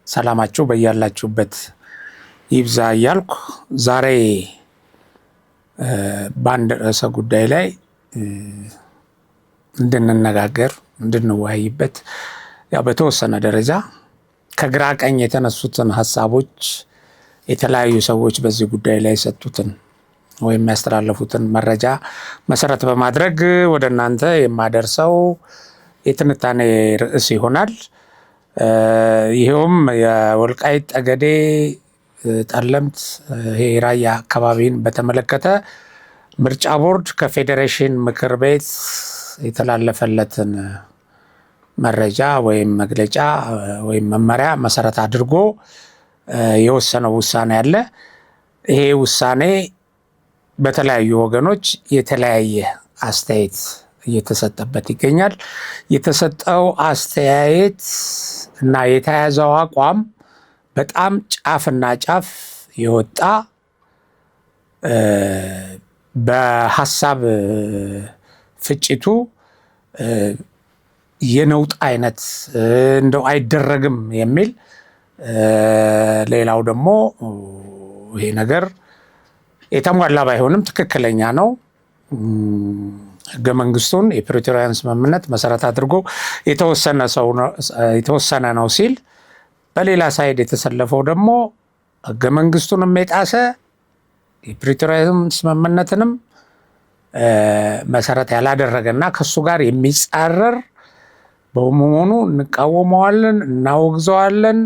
ሰላማችሁ በያላችሁበት ይብዛ እያልኩ ዛሬ በአንድ ርዕሰ ጉዳይ ላይ እንድንነጋገር እንድንወያይበት ያው በተወሰነ ደረጃ ከግራ ቀኝ የተነሱትን ሀሳቦች የተለያዩ ሰዎች በዚህ ጉዳይ ላይ የሰጡትን ወይም ያስተላለፉትን መረጃ መሰረት በማድረግ ወደ እናንተ የማደርሰው የትንታኔ ርዕስ ይሆናል። ይሄውም የወልቃይት ጠገዴ ጠለምት ራያ አካባቢን በተመለከተ ምርጫ ቦርድ ከፌዴሬሽን ምክር ቤት የተላለፈለትን መረጃ ወይም መግለጫ ወይም መመሪያ መሰረት አድርጎ የወሰነው ውሳኔ አለ። ይሄ ውሳኔ በተለያዩ ወገኖች የተለያየ አስተያየት እየተሰጠበት ይገኛል። የተሰጠው አስተያየት እና የተያዘው አቋም በጣም ጫፍና ጫፍ የወጣ በሐሳብ ፍጭቱ የነውጥ አይነት እንደው አይደረግም የሚል ሌላው ደግሞ ይሄ ነገር የተሟላ ባይሆንም ትክክለኛ ነው፣ ህገ መንግስቱን የፕሪቶሪያን ስምምነት መሰረት አድርጎ የተወሰነ ነው ሲል፣ በሌላ ሳይድ የተሰለፈው ደግሞ ህገ መንግስቱንም የጣሰ የፕሪቶሪያን ስምምነትንም መሰረት ያላደረገና ከሱ ጋር የሚጻረር በመሆኑ እንቃወመዋለን፣ እናወግዘዋለን።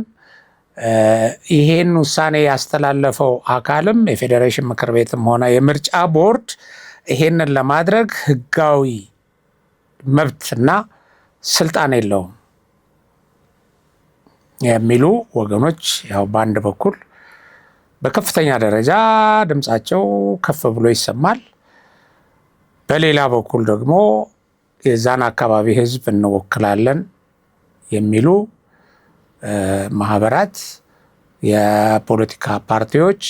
ይሄን ውሳኔ ያስተላለፈው አካልም የፌዴሬሽን ምክር ቤትም ሆነ የምርጫ ቦርድ ይሄንን ለማድረግ ህጋዊ መብትና ስልጣን የለውም የሚሉ ወገኖች ያው በአንድ በኩል በከፍተኛ ደረጃ ድምፃቸው ከፍ ብሎ ይሰማል። በሌላ በኩል ደግሞ የዛን አካባቢ ህዝብ እንወክላለን የሚሉ ማህበራት፣ የፖለቲካ ፓርቲዎች፣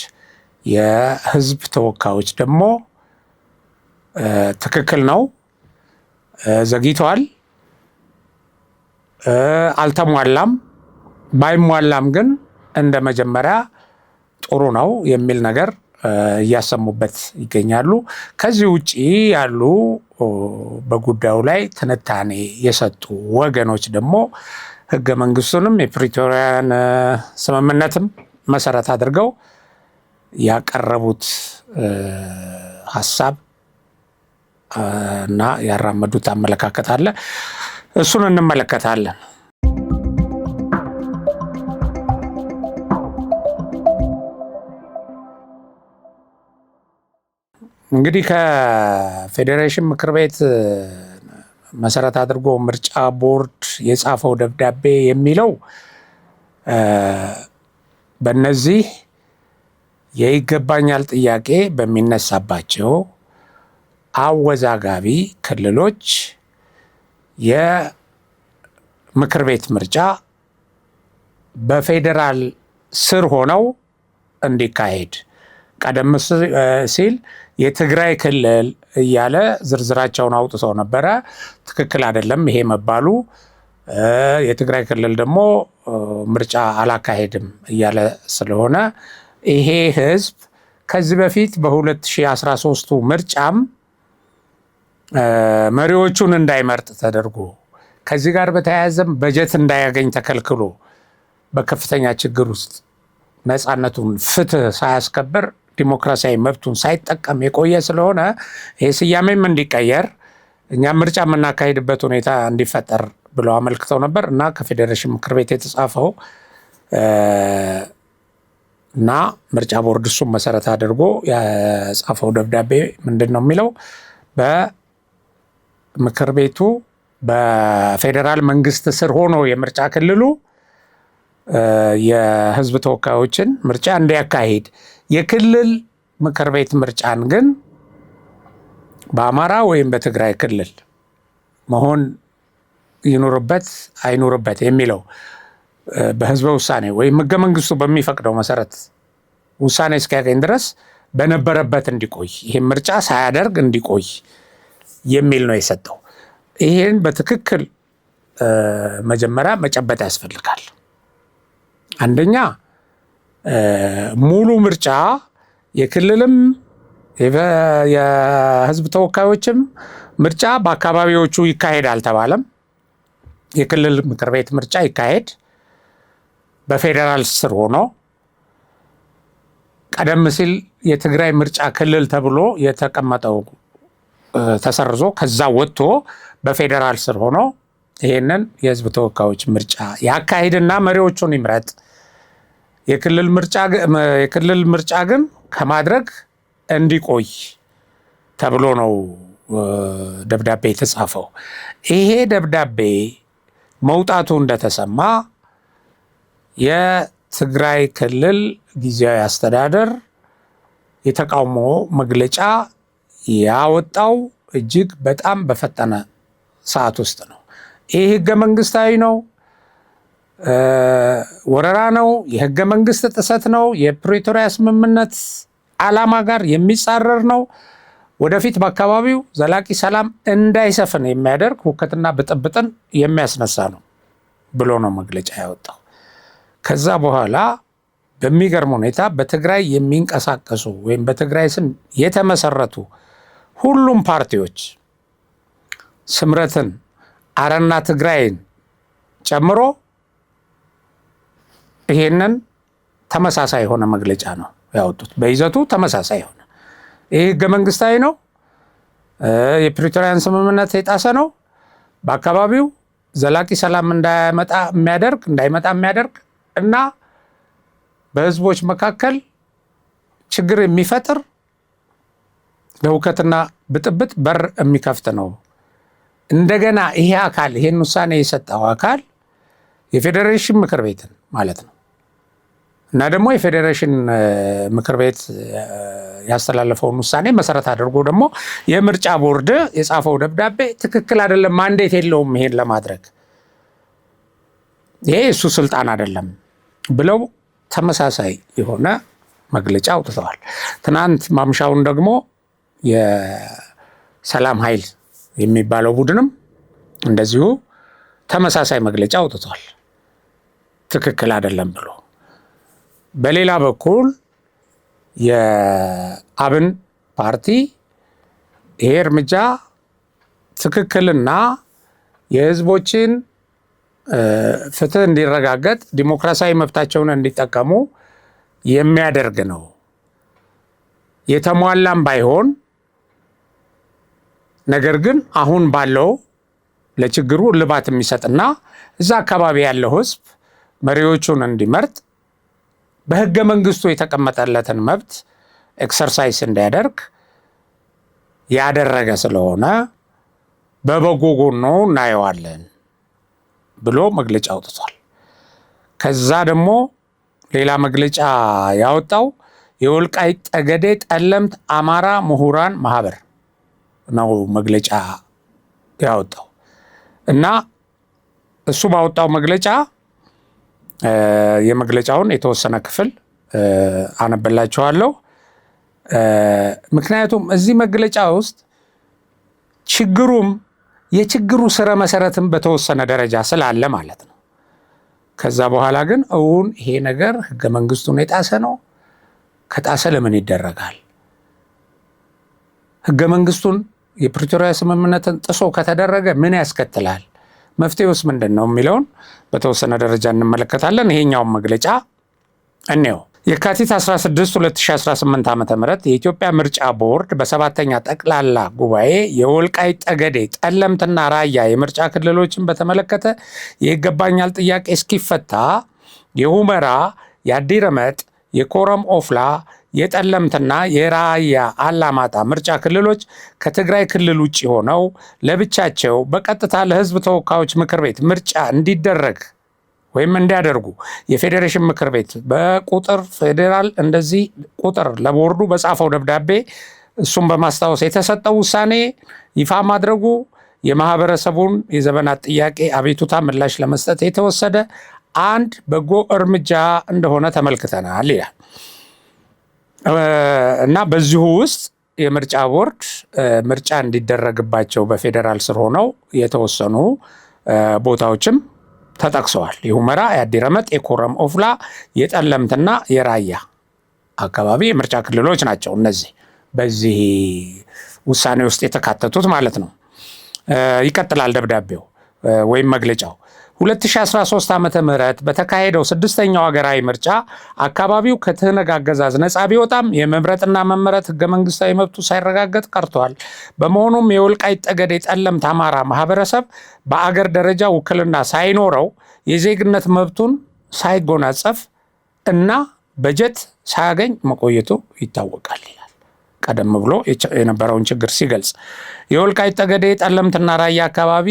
የህዝብ ተወካዮች ደግሞ ትክክል ነው፣ ዘግይተዋል፣ አልተሟላም፣ ባይሟላም ግን እንደ መጀመሪያ ጥሩ ነው የሚል ነገር እያሰሙበት ይገኛሉ። ከዚህ ውጪ ያሉ በጉዳዩ ላይ ትንታኔ የሰጡ ወገኖች ደግሞ ህገ መንግስቱንም የፕሪቶሪያን ስምምነትም መሰረት አድርገው ያቀረቡት ሀሳብ እና ያራመዱት አመለካከት አለ። እሱን እንመለከታለን። እንግዲህ ከፌዴሬሽን ምክር ቤት መሰረት አድርጎ ምርጫ ቦርድ የጻፈው ደብዳቤ የሚለው በእነዚህ የይገባኛል ጥያቄ በሚነሳባቸው አወዛጋቢ ክልሎች የምክር ቤት ምርጫ በፌዴራል ስር ሆነው እንዲካሄድ፣ ቀደም ሲል የትግራይ ክልል እያለ ዝርዝራቸውን አውጥተው ነበረ። ትክክል አይደለም ይሄ መባሉ። የትግራይ ክልል ደግሞ ምርጫ አላካሄድም እያለ ስለሆነ ይሄ ህዝብ ከዚህ በፊት በ2013 ምርጫም መሪዎቹን እንዳይመርጥ ተደርጎ ከዚህ ጋር በተያያዘም በጀት እንዳያገኝ ተከልክሎ በከፍተኛ ችግር ውስጥ ነፃነቱን፣ ፍትህ ሳያስከብር ዲሞክራሲያዊ መብቱን ሳይጠቀም የቆየ ስለሆነ ይህ ስያሜም እንዲቀየር እኛም ምርጫ የምናካሄድበት ሁኔታ እንዲፈጠር ብለው አመልክተው ነበር እና ከፌዴሬሽን ምክር ቤት የተጻፈው እና ምርጫ ቦርድ እሱም መሰረት አድርጎ የጻፈው ደብዳቤ ምንድን ነው የሚለው? በምክር ቤቱ በፌዴራል መንግስት ስር ሆኖ የምርጫ ክልሉ የህዝብ ተወካዮችን ምርጫ እንዲያካሂድ፣ የክልል ምክር ቤት ምርጫን ግን በአማራ ወይም በትግራይ ክልል መሆን ይኑርበት አይኑርበት የሚለው በህዝበ ውሳኔ ወይም ህገ መንግስቱ በሚፈቅደው መሰረት ውሳኔ እስኪያገኝ ድረስ በነበረበት እንዲቆይ፣ ይህም ምርጫ ሳያደርግ እንዲቆይ የሚል ነው የሰጠው። ይህን በትክክል መጀመሪያ መጨበጥ ያስፈልጋል። አንደኛ ሙሉ ምርጫ የክልልም የህዝብ ተወካዮችም ምርጫ በአካባቢዎቹ ይካሄድ አልተባለም። የክልል ምክር ቤት ምርጫ ይካሄድ በፌዴራል ስር ሆኖ ቀደም ሲል የትግራይ ምርጫ ክልል ተብሎ የተቀመጠው ተሰርዞ ከዛ ወጥቶ በፌዴራል ስር ሆኖ ይሄንን የህዝብ ተወካዮች ምርጫ ያካሂድና መሪዎቹን ይምረጥ። የክልል ምርጫ ግን ከማድረግ እንዲቆይ ተብሎ ነው ደብዳቤ የተጻፈው። ይሄ ደብዳቤ መውጣቱ እንደተሰማ የትግራይ ክልል ጊዜያዊ አስተዳደር የተቃውሞ መግለጫ ያወጣው እጅግ በጣም በፈጠነ ሰዓት ውስጥ ነው። ይህ ህገ መንግስታዊ ነው፣ ወረራ ነው፣ የህገ መንግስት ጥሰት ነው፣ የፕሪቶሪያ ስምምነት ዓላማ ጋር የሚጻረር ነው፣ ወደፊት በአካባቢው ዘላቂ ሰላም እንዳይሰፍን የሚያደርግ ሁከትና ብጥብጥን የሚያስነሳ ነው ብሎ ነው መግለጫ ያወጣው። ከዛ በኋላ በሚገርም ሁኔታ በትግራይ የሚንቀሳቀሱ ወይም በትግራይ ስም የተመሰረቱ ሁሉም ፓርቲዎች ስምረትን፣ አረና ትግራይን ጨምሮ ይሄንን ተመሳሳይ የሆነ መግለጫ ነው ያወጡት። በይዘቱ ተመሳሳይ የሆነ ይህ ህገ መንግስታዊ ነው፣ የፕሪቶሪያን ስምምነት የጣሰ ነው፣ በአካባቢው ዘላቂ ሰላም እንዳይመጣ የሚያደርግ እና በህዝቦች መካከል ችግር የሚፈጥር ለሁከትና ብጥብጥ በር የሚከፍት ነው። እንደገና ይሄ አካል ይሄን ውሳኔ የሰጠው አካል የፌዴሬሽን ምክር ቤትን ማለት ነው እና ደግሞ የፌዴሬሽን ምክር ቤት ያስተላለፈውን ውሳኔ መሰረት አድርጎ ደግሞ የምርጫ ቦርድ የጻፈው ደብዳቤ ትክክል አይደለም፣ ማንዴት የለውም ይሄን ለማድረግ፣ ይሄ እሱ ስልጣን አይደለም ብለው ተመሳሳይ የሆነ መግለጫ አውጥተዋል። ትናንት ማምሻውን ደግሞ የሰላም ኃይል የሚባለው ቡድንም እንደዚሁ ተመሳሳይ መግለጫ አውጥቷል፣ ትክክል አይደለም ብሎ። በሌላ በኩል የአብን ፓርቲ ይሄ እርምጃ ትክክልና የህዝቦችን ፍትህ እንዲረጋገጥ ዲሞክራሲያዊ መብታቸውን እንዲጠቀሙ የሚያደርግ ነው፣ የተሟላም ባይሆን ነገር ግን አሁን ባለው ለችግሩ እልባት የሚሰጥና እዛ አካባቢ ያለው ህዝብ መሪዎቹን እንዲመርጥ በህገ መንግስቱ የተቀመጠለትን መብት ኤክሰርሳይዝ እንዲያደርግ ያደረገ ስለሆነ በበጎ ጎኑ እናየዋለን ብሎ መግለጫ አውጥቷል። ከዛ ደግሞ ሌላ መግለጫ ያወጣው የወልቃይት ጠገዴ ጠለምት አማራ ምሁራን ማህበር ነው መግለጫ ያወጣው እና እሱ ባወጣው መግለጫ የመግለጫውን የተወሰነ ክፍል አነበላችኋለሁ። ምክንያቱም እዚህ መግለጫ ውስጥ የችግሩ ስረ መሰረትም በተወሰነ ደረጃ ስላለ ማለት ነው። ከዛ በኋላ ግን እውን ይሄ ነገር ህገ መንግስቱን የጣሰ ነው፣ ከጣሰ ለምን ይደረጋል? ህገ መንግስቱን የፕሪቶሪያ ስምምነትን ጥሶ ከተደረገ ምን ያስከትላል? መፍትሄውስ ምንድን ነው የሚለውን በተወሰነ ደረጃ እንመለከታለን። ይሄኛውን መግለጫ እንየው። የካቲት 16 2018 ዓ.ም የኢትዮጵያ ምርጫ ቦርድ በሰባተኛ ጠቅላላ ጉባኤ የወልቃይት ጠገዴ ጠለምትና ራያ የምርጫ ክልሎችን በተመለከተ የይገባኛል ጥያቄ እስኪፈታ የሁመራ፣ የአዲረመጥ፣ የኮረም ኦፍላ፣ የጠለምትና የራያ አላማጣ ምርጫ ክልሎች ከትግራይ ክልል ውጭ ሆነው ለብቻቸው በቀጥታ ለህዝብ ተወካዮች ምክር ቤት ምርጫ እንዲደረግ ወይም እንዲያደርጉ የፌዴሬሽን ምክር ቤት በቁጥር ፌዴራል እንደዚህ ቁጥር ለቦርዱ በጻፈው ደብዳቤ እሱም በማስታወስ የተሰጠው ውሳኔ ይፋ ማድረጉ የማህበረሰቡን የዘመናት ጥያቄ አቤቱታ ምላሽ ለመስጠት የተወሰደ አንድ በጎ እርምጃ እንደሆነ ተመልክተናል ይላል እና በዚሁ ውስጥ የምርጫ ቦርድ ምርጫ እንዲደረግባቸው በፌዴራል ስር ሆነው የተወሰኑ ቦታዎችም ተጠቅሰዋል። የሁመራ፣ የአዲረመጥ፣ የኮረም ኦፍላ፣ የጠለምትና የራያ አካባቢ የምርጫ ክልሎች ናቸው። እነዚህ በዚህ ውሳኔ ውስጥ የተካተቱት ማለት ነው። ይቀጥላል ደብዳቤው ወይም መግለጫው 2013 ዓመተ ምህረት በተካሄደው ስድስተኛው ሀገራዊ ምርጫ አካባቢው ከትህነግ አገዛዝ ነጻ ቢወጣም የመምረጥና መመረጥ ህገ መንግስታዊ መብቱ ሳይረጋገጥ ቀርቷል። በመሆኑም የወልቃይት ጠገዴ ጠለምት አማራ ማህበረሰብ በአገር ደረጃ ውክልና ሳይኖረው የዜግነት መብቱን ሳይጎናጸፍ እና በጀት ሳያገኝ መቆየቱ ይታወቃል ይላል። ቀደም ብሎ የነበረውን ችግር ሲገልጽ የወልቃይት ጠገዴ ጠለምትና ራያ አካባቢ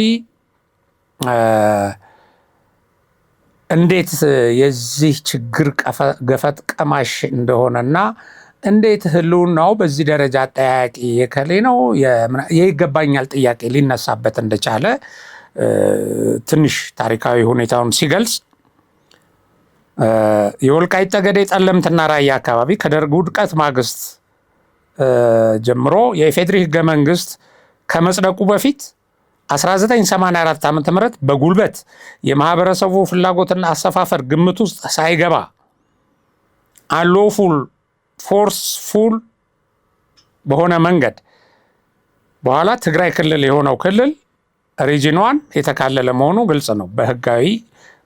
እንዴት የዚህ ችግር ገፈት ቀማሽ እንደሆነና እንዴት ህልውናው በዚህ ደረጃ አጠያያቂ የከሌ ነው ይገባኛል ጥያቄ ሊነሳበት እንደቻለ ትንሽ ታሪካዊ ሁኔታውን ሲገልጽ የወልቃይት ጠገዴ ጠለምትና ራያ አካባቢ ከደርግ ውድቀት ማግስት ጀምሮ የኢፌድሪ ህገ መንግስት ከመጽደቁ በፊት 1984 ዓ.ም በጉልበት የማህበረሰቡ ፍላጎትና አሰፋፈር ግምት ውስጥ ሳይገባ አንሎፉል ፎርስፉል በሆነ መንገድ በኋላ ትግራይ ክልል የሆነው ክልል ሪጅን 1 የተካለለ መሆኑ ግልጽ ነው። በህጋዊ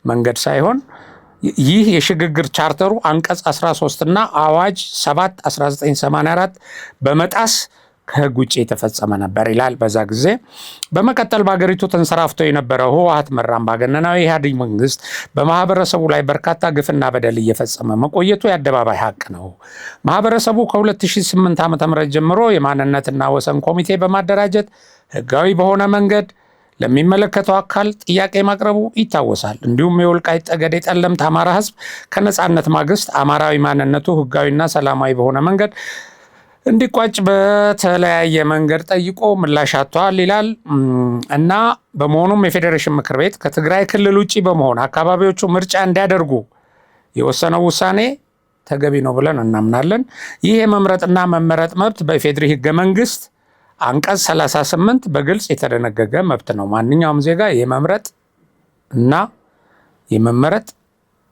መንገድ ሳይሆን ይህ የሽግግር ቻርተሩ አንቀጽ 13 እና አዋጅ 7 1984 በመጣስ ከህግ ውጭ የተፈጸመ ነበር ይላል በዛ ጊዜ። በመቀጠል በአገሪቱ ተንሰራፍቶ የነበረው ህወሓት መራር አምባገነናዊ ኢህአዴግ መንግስት በማህበረሰቡ ላይ በርካታ ግፍና በደል እየፈጸመ መቆየቱ የአደባባይ ሀቅ ነው። ማህበረሰቡ ከ2008 ዓ.ም ጀምሮ የማንነትና ወሰን ኮሚቴ በማደራጀት ህጋዊ በሆነ መንገድ ለሚመለከተው አካል ጥያቄ ማቅረቡ ይታወሳል። እንዲሁም የወልቃይት ጠገዴ ጠለምት አማራ ህዝብ ከነጻነት ማግስት አማራዊ ማንነቱ ህጋዊና ሰላማዊ በሆነ መንገድ እንዲቋጭ በተለያየ መንገድ ጠይቆ ምላሽ አጥቷል ይላል እና በመሆኑም የፌዴሬሽን ምክር ቤት ከትግራይ ክልል ውጪ በመሆን አካባቢዎቹ ምርጫ እንዲያደርጉ የወሰነው ውሳኔ ተገቢ ነው ብለን እናምናለን። ይህ የመምረጥና መመረጥ መብት በኢፌድሪ ህገ መንግስት አንቀጽ 38 በግልጽ የተደነገገ መብት ነው። ማንኛውም ዜጋ የመምረጥ እና የመመረጥ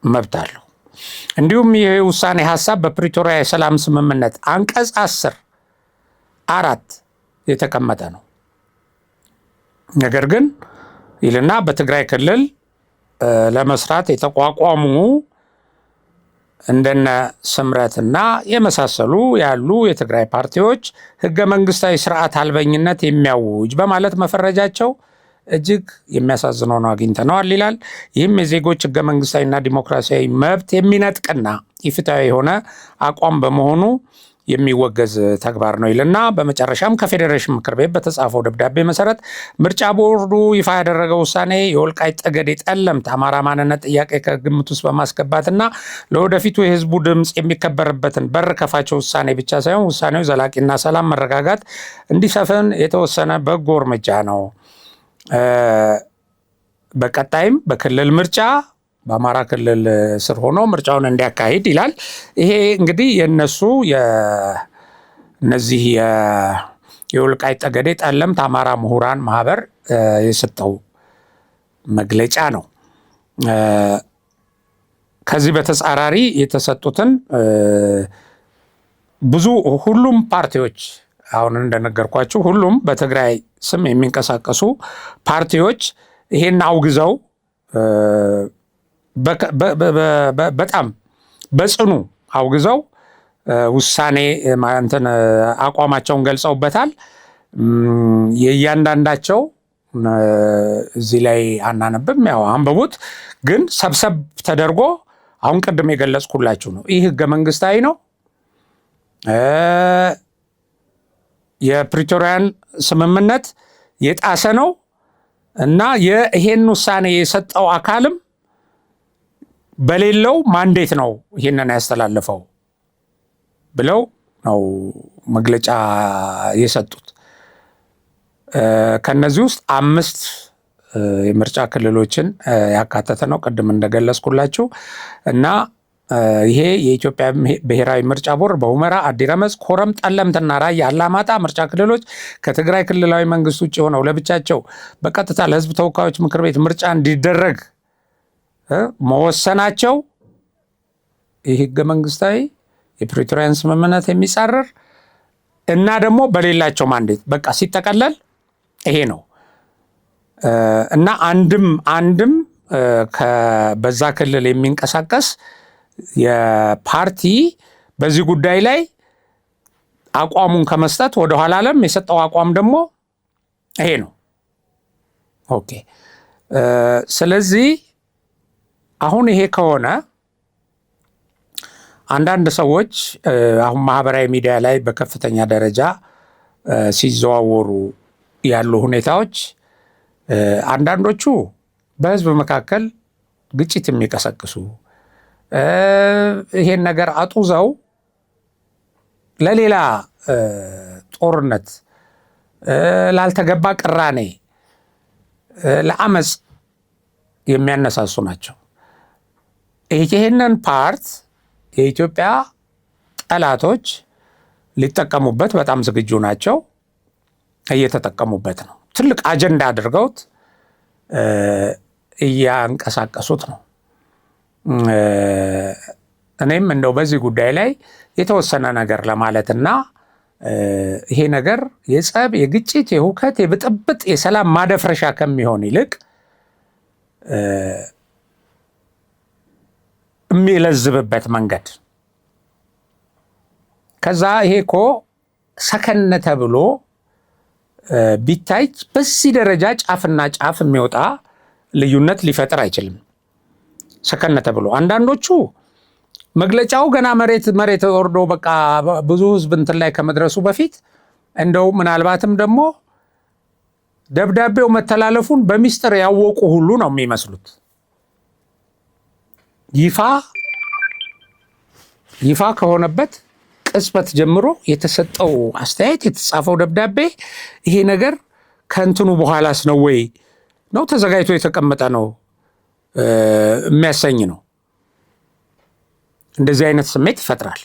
መብት አለው። እንዲሁም ይህ ውሳኔ ሀሳብ በፕሪቶሪያ የሰላም ስምምነት አንቀጽ 10(4) የተቀመጠ ነው። ነገር ግን ይልና በትግራይ ክልል ለመስራት የተቋቋሙ እንደነ ስምረትና የመሳሰሉ ያሉ የትግራይ ፓርቲዎች ህገ መንግስታዊ ስርዓት አልበኝነት የሚያውጅ በማለት መፈረጃቸው እጅግ የሚያሳዝነው ነው አግኝተነዋል ይላል። ይህም የዜጎች ህገ መንግስታዊና ዲሞክራሲያዊ መብት የሚነጥቅና ኢፍትሐዊ የሆነ አቋም በመሆኑ የሚወገዝ ተግባር ነው ይልና በመጨረሻም ከፌዴሬሽን ምክር ቤት በተጻፈው ደብዳቤ መሰረት ምርጫ ቦርዱ ይፋ ያደረገው ውሳኔ የወልቃይት ጠገዴ ጠለምት አማራ ማንነት ጥያቄ ከግምት ውስጥ በማስገባትና ለወደፊቱ የህዝቡ ድምፅ የሚከበርበትን በር ከፋች ውሳኔ ብቻ ሳይሆን ውሳኔው ዘላቂና ሰላም መረጋጋት እንዲሰፍን የተወሰነ በጎ እርምጃ ነው። በቀጣይም በክልል ምርጫ በአማራ ክልል ስር ሆኖ ምርጫውን እንዲያካሂድ ይላል። ይሄ እንግዲህ የነሱ እነዚህ የወልቃይት ጠገዴ ጠለምት አማራ ምሁራን ማህበር የሰጠው መግለጫ ነው። ከዚህ በተጻራሪ የተሰጡትን ሁሉም ፓርቲዎች አሁን እንደነገርኳችሁ ሁሉም በትግራይ ስም የሚንቀሳቀሱ ፓርቲዎች ይሄን አውግዘው በጣም በጽኑ አውግዘው ውሳኔ አቋማቸውን ገልጸውበታል። የእያንዳንዳቸው እዚህ ላይ አናነብም፣ ያው አንብቡት። ግን ሰብሰብ ተደርጎ አሁን ቅድም የገለጽኩላችሁ ነው። ይህ ህገ መንግስታዊ ነው። የፕሪቶሪያን ስምምነት የጣሰ ነው እና ይሄን ውሳኔ የሰጠው አካልም በሌለው ማንዴት ነው ይሄንን ያስተላለፈው ብለው ነው መግለጫ የሰጡት። ከነዚህ ውስጥ 5 የምርጫ ክልሎችን ያካተተ ነው ቅድም እንደገለጽኩላችሁ እና ይሄ የኢትዮጵያ ብሔራዊ ምርጫ ቦርድ በሁመራ፣ አዲረመጽ፣ ኮረም፣ ጠለምትና ራያ አላማጣ ምርጫ ክልሎች ከትግራይ ክልላዊ መንግስት ውጭ ሆነው ለብቻቸው በቀጥታ ለህዝብ ተወካዮች ምክር ቤት ምርጫ እንዲደረግ መወሰናቸው ይህ ህገ መንግስታዊ የፕሪቶሪያን ስምምነት የሚጻረር እና ደግሞ በሌላቸው ማንዴት በቃ ሲጠቀለል ይሄ ነው እና አንድም በዛ ክልል የሚንቀሳቀስ የፓርቲ በዚህ ጉዳይ ላይ አቋሙን ከመስጠት ወደኋላ አለም የሰጠው አቋም ደግሞ ይሄ ነው። ኦኬ ስለዚህ አሁን ይሄ ከሆነ አንዳንድ ሰዎች አሁን ማህበራዊ ሚዲያ ላይ በከፍተኛ ደረጃ ሲዘዋወሩ ያሉ ሁኔታዎች አንዳንዶቹ በህዝብ መካከል ግጭት የሚቀሰቅሱ ይሄን ነገር አጡዘው ለሌላ ጦርነት፣ ላልተገባ ቅራኔ፣ ለአመፅ የሚያነሳሱ ናቸው። ይሄንን ፓርት የኢትዮጵያ ጠላቶች ሊጠቀሙበት በጣም ዝግጁ ናቸው። እየተጠቀሙበት ነው። ትልቅ አጀንዳ አድርገውት እያንቀሳቀሱት ነው። እኔም እንደው በዚህ ጉዳይ ላይ የተወሰነ ነገር ለማለትና ይሄ ነገር የጸብ፣ የግጭት፣ የሁከት፣ የብጥብጥ፣ የሰላም ማደፍረሻ ከሚሆን ይልቅ የሚለዝብበት መንገድ ከዛ ይሄ እኮ ሰከነ ተብሎ ቢታይ በዚህ ደረጃ ጫፍና ጫፍ የሚወጣ ልዩነት ሊፈጥር አይችልም። ሰከነ ተብሎ አንዳንዶቹ መግለጫው ገና መሬት ወርዶ በቃ ብዙ ህዝብ እንትን ላይ ከመድረሱ በፊት እንደው ምናልባትም ደግሞ ደብዳቤው መተላለፉን በሚስጥር ያወቁ ሁሉ ነው የሚመስሉት። ይፋ ከሆነበት ቅጽበት ጀምሮ የተሰጠው አስተያየት፣ የተጻፈው ደብዳቤ ይሄ ነገር ከእንትኑ በኋላስ ነው ወይ ነው ተዘጋጅቶ የተቀመጠ ነው የሚያሰኝ ነው። እንደዚህ አይነት ስሜት ይፈጥራል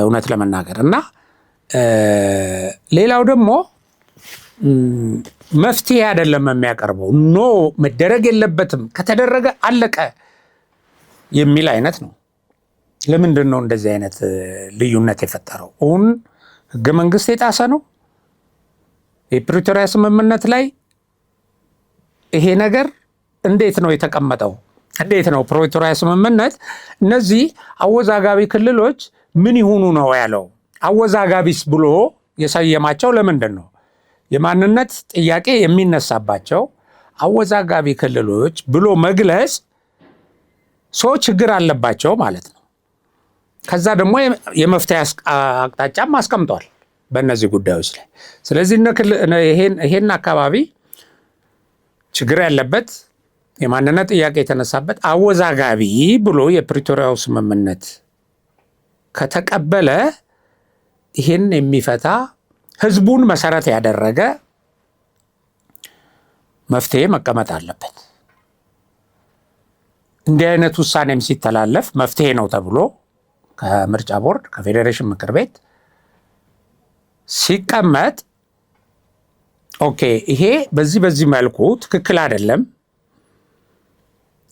እውነት ለመናገር እና ሌላው ደግሞ መፍትሄ አይደለም የሚያቀርበው። ኖ መደረግ የለበትም ከተደረገ አለቀ የሚል አይነት ነው። ለምንድን ነው እንደዚህ አይነት ልዩነት የፈጠረው? እውን ህገ መንግስት የጣሰ ነው? የፕሪቶሪያ ስምምነት ላይ ይሄ ነገር እንዴት ነው የተቀመጠው? እንዴት ነው ፕሪቶሪያ ስምምነት እነዚህ አወዛጋቢ ክልሎች ምን ይሁኑ ነው ያለው? አወዛጋቢስ ብሎ የሰየማቸው ለምንድን ነው? የማንነት ጥያቄ የሚነሳባቸው አወዛጋቢ ክልሎች ብሎ መግለጽ ሰው ችግር አለባቸው ማለት ነው። ከዛ ደግሞ የመፍትሄ አቅጣጫም አስቀምጧል በእነዚህ ጉዳዮች ላይ። ስለዚህ ይሄን አካባቢ ችግር ያለበት የማንነት ጥያቄ የተነሳበት አወዛጋቢ ብሎ የፕሪቶሪያው ስምምነት ከተቀበለ ይህን የሚፈታ ህዝቡን መሰረት ያደረገ መፍትሄ መቀመጥ አለበት። እንዲህ አይነት ውሳኔም ሲተላለፍ መፍትሄ ነው ተብሎ ከምርጫ ቦርድ ከፌዴሬሽን ምክር ቤት ሲቀመጥ ኦኬ ይሄ በዚህ መልኩ ትክክል አይደለም፣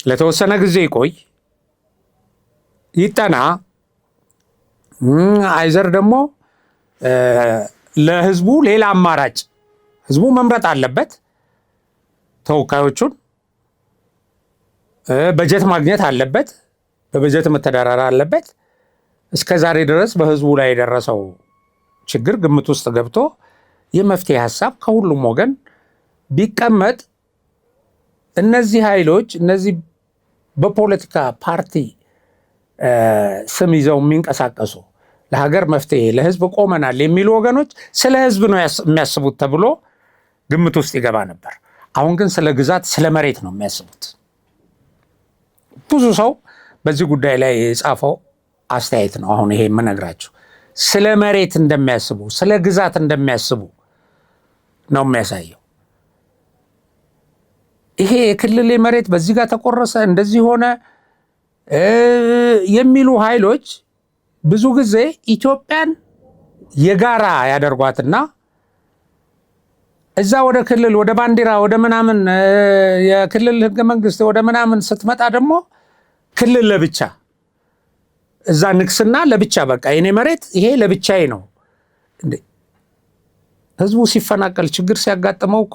ለተወሰነ ጊዜ ይቆይ፣ ይጠና፣ አይዘር ደግሞ ለህዝቡ ሌላ አማራጭ ህዝቡ መምረጥ አለበት፣ ተወካዮቹን በጀት ማግኘት አለበት፣ በበጀት መተዳደር አለበት። እስከ ዛሬ ድረስ በህዝቡ ላይ የደረሰው ችግር ግምት ውስጥ ገብቶ የመፍትሄ ሀሳብ ከሁሉም ወገን ቢቀመጥ እነዚህ ኃይሎች እነዚህ በፖለቲካ ፓርቲ ስም ይዘው የሚንቀሳቀሱ ለሀገር መፍትሄ ለህዝብ ቆመናል የሚሉ ወገኖች ስለ ህዝብ ነው የሚያስቡት ተብሎ ግምት ውስጥ ይገባ ነበር። አሁን ግን ስለ ግዛት፣ ስለ መሬት ነው የሚያስቡት። ብዙ ሰው በዚህ ጉዳይ ላይ የጻፈው አስተያየት ነው አሁን ይሄ የምነግራችሁ። ስለ መሬት እንደሚያስቡ፣ ስለ ግዛት እንደሚያስቡ ነው የሚያሳየው። ይሄ የክልል መሬት በዚህ ጋር ተቆረሰ፣ እንደዚህ ሆነ የሚሉ ኃይሎች ብዙ ጊዜ ኢትዮጵያን የጋራ ያደርጓትና እዛ ወደ ክልል ወደ ባንዲራ ወደ ምናምን የክልል ህገ መንግስት ወደ ምናምን ስትመጣ ደግሞ ክልል ለብቻ እዛ ንግስና ለብቻ በቃ የኔ መሬት ይሄ ለብቻዬ ነው እንዴ? ህዝቡ ሲፈናቀል ችግር ሲያጋጥመው እኮ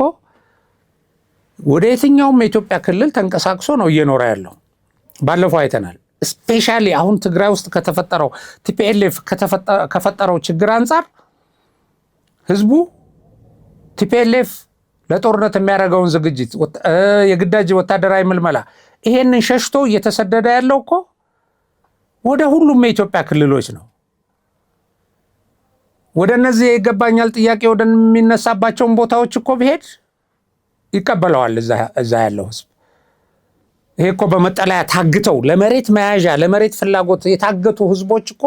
ወደ የትኛውም የኢትዮጵያ ክልል ተንቀሳቅሶ ነው እየኖረ ያለው። ባለፈው አይተናል። ስፔሻሊ አሁን ትግራይ ውስጥ ከተፈጠረው ቲፒኤልኤፍ ከፈጠረው ችግር አንጻር ህዝቡ ቲፒኤልኤፍ ለጦርነት የሚያደርገውን ዝግጅት የግዳጅ ወታደራዊ ምልመላ ይሄንን ሸሽቶ እየተሰደደ ያለው እኮ ወደ ሁሉም የኢትዮጵያ ክልሎች ነው። ወደ እነዚህ ይገባኛል ጥያቄ ወደሚነሳባቸውን ቦታዎች እኮ ቢሄድ ይቀበለዋል እዛ ያለው ህዝብ። ይሄ እኮ በመጠለያ ታግተው ለመሬት መያዣ ለመሬት ፍላጎት የታገቱ ህዝቦች እኮ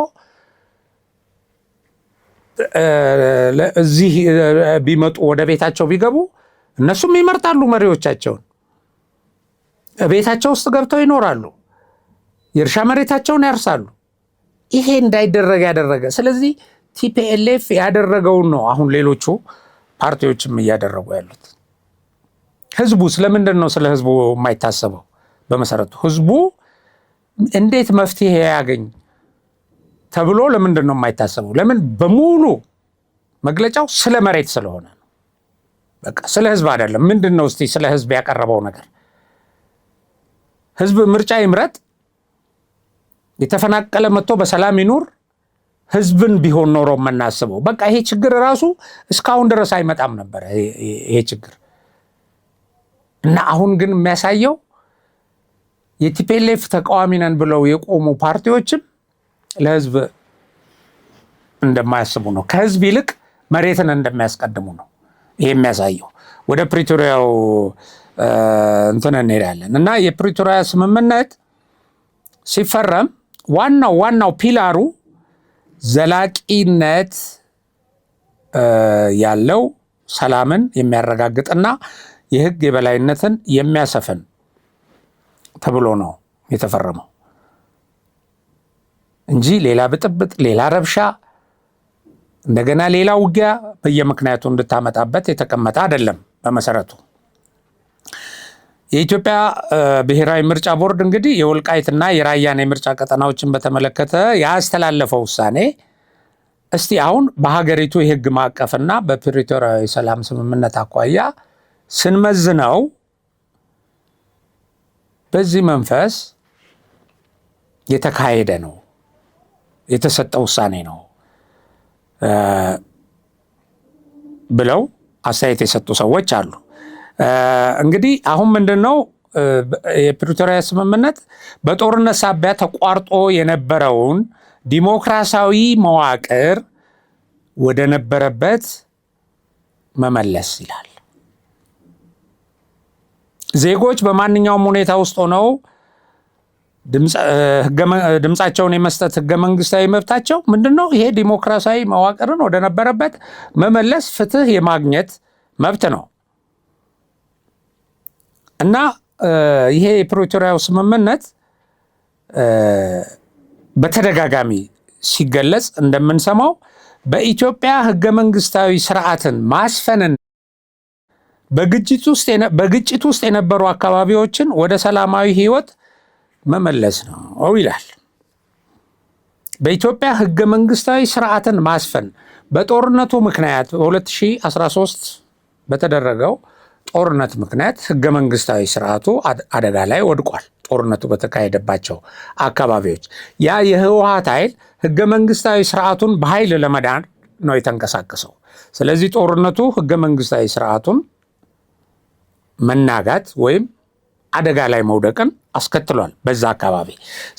እዚህ ቢመጡ ወደ ቤታቸው ቢገቡ እነሱም ይመርጣሉ መሪዎቻቸውን። ቤታቸው ውስጥ ገብተው ይኖራሉ። የእርሻ መሬታቸውን ያርሳሉ። ይሄ እንዳይደረግ ያደረገ። ስለዚህ ቲፒኤልኤፍ ያደረገውን ነው አሁን ሌሎቹ ፓርቲዎችም እያደረጉ ያሉት። ህዝቡ ስለምንድን ነው ስለ ህዝቡ የማይታሰበው? በመሰረቱ ህዝቡ እንዴት መፍትሄ ያገኝ ተብሎ ለምንድን ነው የማይታሰበው? ለምን? በሙሉ መግለጫው ስለ መሬት ስለሆነ ነው። በቃ ስለ ህዝብ አይደለም። ምንድን ነው እስቲ ስለ ህዝብ ያቀረበው ነገር? ህዝብ ምርጫ ይምረጥ፣ የተፈናቀለ መጥቶ በሰላም ይኑር፣ ህዝብን ቢሆን ኖሮ የምናስበው በቃ ይሄ ችግር ራሱ እስካሁን ድረስ አይመጣም ነበር ይሄ ችግር። እና አሁን ግን የሚያሳየው የቲፒኤልኤፍ ተቃዋሚ ነን ብለው የቆሙ ፓርቲዎችም ለህዝብ እንደማያስቡ ነው። ከህዝብ ይልቅ መሬትን እንደሚያስቀድሙ ነው ይሄ የሚያሳየው። ወደ ፕሪቶሪያው እንትን እንሄዳለን እና የፕሪቶሪያ ስምምነት ሲፈረም ዋናው ፒላሩ ዘላቂነት ያለው ሰላምን የሚያረጋግጥና የህግ የበላይነትን የሚያሰፍን ተብሎ ነው የተፈረመው እንጂ ሌላ ብጥብጥ፣ ሌላ ረብሻ፣ እንደገና ሌላ ውጊያ በየምክንያቱ እንድታመጣበት የተቀመጠ አይደለም። በመሰረቱ የኢትዮጵያ ብሔራዊ ምርጫ ቦርድ እንግዲህ የወልቃይትና የራያን የምርጫ ቀጠናዎችን በተመለከተ ያስተላለፈው ውሳኔ እስቲ አሁን በሀገሪቱ የህግ ማዕቀፍና በፕሪቶሪያ የሰላም ስምምነት አኳያ ስንመዝነው በዚህ መንፈስ የተካሄደ ነው፣ የተሰጠ ውሳኔ ነው ብለው አስተያየት የሰጡ ሰዎች አሉ። እንግዲህ አሁን ምንድነው የፕሪቶሪያ ስምምነት በጦርነት ሳቢያ ተቋርጦ የነበረውን ዲሞክራሲያዊ መዋቅር ወደ ነበረበት መመለስ ይላል። ዜጎች በማንኛውም ሁኔታ ውስጥ ሆነው ድምፃቸውን የመስጠት ህገ መንግስታዊ መብታቸው ምንድነው? ይሄ ዲሞክራሲያዊ መዋቅርን ወደ ነበረበት መመለስ፣ ፍትህ የማግኘት መብት ነው እና ይሄ የፕሪቶሪያው ስምምነት በተደጋጋሚ ሲገለጽ እንደምንሰማው በኢትዮጵያ ህገ መንግስታዊ ስርዓትን ማስፈንን በግጭት ውስጥ የነበሩ አካባቢዎችን ወደ ሰላማዊ ህይወት መመለስ ነው ይላል። በኢትዮጵያ ህገ መንግስታዊ ስርዓትን ማስፈን በጦርነቱ ምክንያት በ2013 በተደረገው ጦርነት ምክንያት ህገ መንግስታዊ ስርዓቱ አደጋ ላይ ወድቋል። ጦርነቱ በተካሄደባቸው አካባቢዎች ያ የህወሓት ኃይል ህገ መንግስታዊ ስርዓቱን በኃይል ለመዳን ነው የተንቀሳቀሰው። ስለዚህ ጦርነቱ ህገ መንግስታዊ ስርዓቱን መናጋት ወይም አደጋ ላይ መውደቅን አስከትሏል በዛ አካባቢ።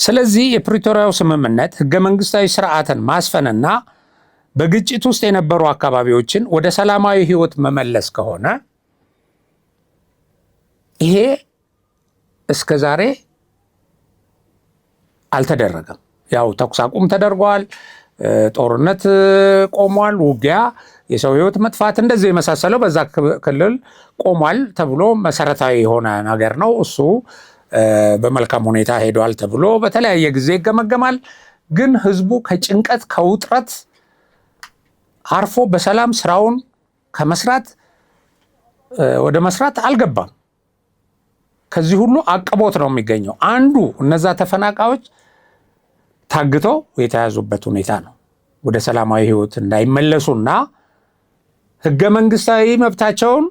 ስለዚህ የፕሪቶሪያው ስምምነት ህገ መንግስታዊ ስርዓትን ማስፈንና በግጭት ውስጥ የነበሩ አካባቢዎችን ወደ ሰላማዊ ህይወት መመለስ ከሆነ ይሄ እስከ ዛሬ አልተደረገም። ያው ተኩስ አቁም ተደርጓል፣ ጦርነት ቆሟል፣ ውጊያ፣ የሰው ህይወት መጥፋት እንደዚህ የመሳሰለው በዛ ክልል ቆሟል ተብሎ መሰረታዊ የሆነ ነገር ነው። እሱ በመልካም ሁኔታ ሄዷል ተብሎ በተለያየ ጊዜ ይገመገማል። ግን ህዝቡ ከጭንቀት ከውጥረት አርፎ በሰላም ስራውን ከመስራት ወደ መስራት አልገባም። ከዚህ ሁሉ አቅቦት ነው የሚገኘው። አንዱ እነዛ ተፈናቃዮች ታግተው የተያዙበት ሁኔታ ነው። ወደ ሰላማዊ ህይወት እንዳይመለሱና ህገ መንግስታዊ መብታቸውን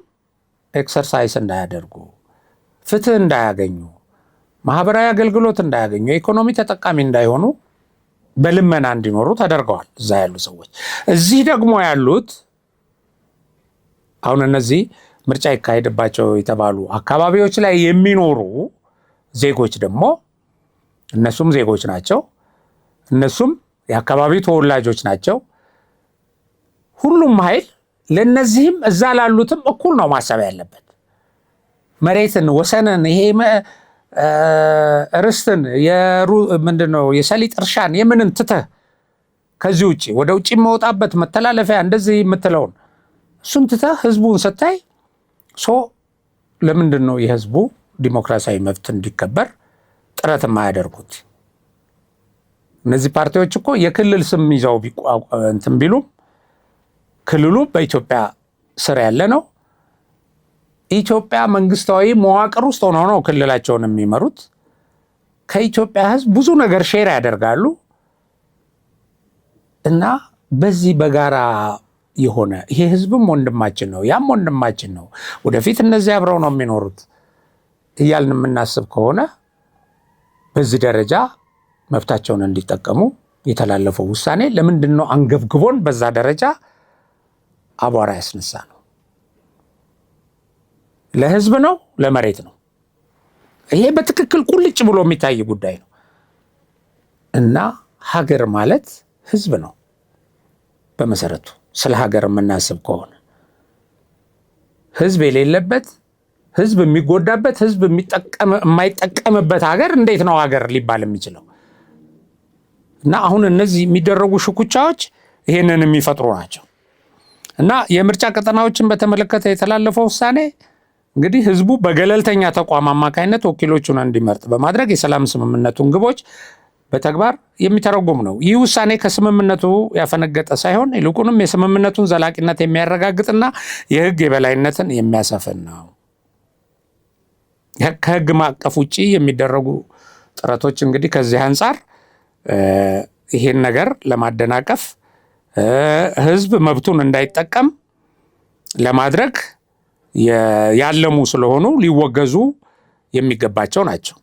ኤክሰርሳይዝ እንዳያደርጉ፣ ፍትህ እንዳያገኙ፣ ማህበራዊ አገልግሎት እንዳያገኙ፣ የኢኮኖሚ ተጠቃሚ እንዳይሆኑ በልመና እንዲኖሩ ተደርገዋል እዛ ያሉ ሰዎች። እዚህ ደግሞ ያሉት አሁን እነዚህ ምርጫ ይካሄድባቸው የተባሉ አካባቢዎች ላይ የሚኖሩ ዜጎች ደግሞ እነሱም ዜጎች ናቸው፣ እነሱም የአካባቢው ተወላጆች ናቸው። ሁሉም ኃይል ለነዚህም እዛ ላሉትም እኩል ነው ማሰብ ያለበት። መሬትን፣ ወሰንን፣ ይሄ ርስትን፣ ምንድነው የሰሊጥ እርሻን የምንን ትተህ ከዚህ ውጭ ወደ ውጭ መውጣበት መተላለፊያ እንደዚህ የምትለውን እሱን ትተህ ህዝቡን ስታይ ለምንድን ነው የህዝቡ ዲሞክራሲያዊ መብት እንዲከበር ጥረት የማያደርጉት? እነዚህ ፓርቲዎች እኮ የክልል ስም ይዘው እንትን ቢሉም ክልሉ በኢትዮጵያ ስር ያለ ነው። ኢትዮጵያ መንግስታዊ መዋቅር ውስጥ ሆነው ነው ክልላቸውን የሚመሩት። ከኢትዮጵያ ህዝብ ብዙ ነገር ሼር ያደርጋሉ እና በዚህ በጋራ የሆነ ይሄ ህዝብም ወንድማችን ነው፣ ያም ወንድማችን ነው፣ ወደፊት እነዚህ አብረው ነው የሚኖሩት እያልን የምናስብ ከሆነ በዚህ ደረጃ መብታቸውን እንዲጠቀሙ የተላለፈው ውሳኔ ለምንድን ነው አንገብግቦን በዛ ደረጃ አቧራ ያስነሳ ነው? ለህዝብ ነው? ለመሬት ነው? ይሄ በትክክል ቁልጭ ብሎ የሚታይ ጉዳይ ነው። እና ሀገር ማለት ህዝብ ነው በመሰረቱ። ስለ ሀገር የምናስብ ከሆነ ህዝብ የሌለበት፣ ህዝብ የሚጎዳበት፣ ህዝብ የማይጠቀምበት ሀገር እንዴት ነው ሀገር ሊባል የሚችለው? እና አሁን እነዚህ የሚደረጉ ሽኩቻዎች ይሄንን የሚፈጥሩ ናቸው። እና የምርጫ ቀጠናዎችን በተመለከተ የተላለፈው ውሳኔ እንግዲህ ህዝቡ በገለልተኛ ተቋም አማካኝነት ወኪሎቹን እንዲመርጥ በማድረግ የሰላም ስምምነቱን ግቦች በተግባር የሚተረጉም ነው። ይህ ውሳኔ ከስምምነቱ ያፈነገጠ ሳይሆን ይልቁንም የስምምነቱን ዘላቂነት የሚያረጋግጥና የህግ የበላይነትን የሚያሰፍን ነው። ከህግ ማዕቀፍ ውጭ የሚደረጉ ጥረቶች እንግዲህ ከዚህ አንጻር ይሄን ነገር ለማደናቀፍ ህዝብ መብቱን እንዳይጠቀም ለማድረግ ያለሙ ስለሆኑ ሊወገዙ የሚገባቸው ናቸው።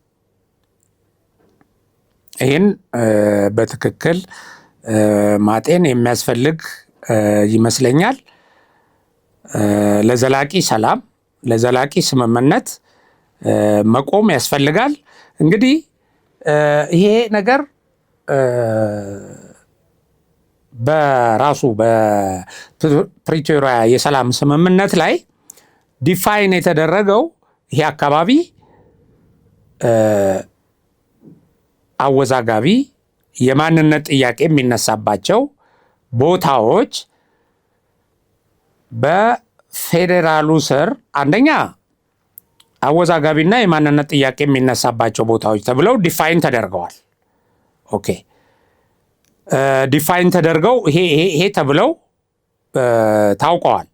ይህን በትክክል ማጤን የሚያስፈልግ ይመስለኛል። ለዘላቂ ሰላም፣ ለዘላቂ ስምምነት መቆም ያስፈልጋል። እንግዲህ ይሄ ነገር በራሱ በፕሪቶሪያ የሰላም ስምምነት ላይ ዲፋይን የተደረገው ይሄ አካባቢ አወዛጋቢ የማንነት ጥያቄ የሚነሳባቸው ቦታዎች በፌዴራሉ ስር አንደኛ አወዛጋቢና የማንነት ጥያቄ የሚነሳባቸው ቦታዎች ተብለው ዲፋይን ተደርገዋል። ኦኬ ዲፋይን ተደርገው ይሄ ተብለው ታውቀዋል።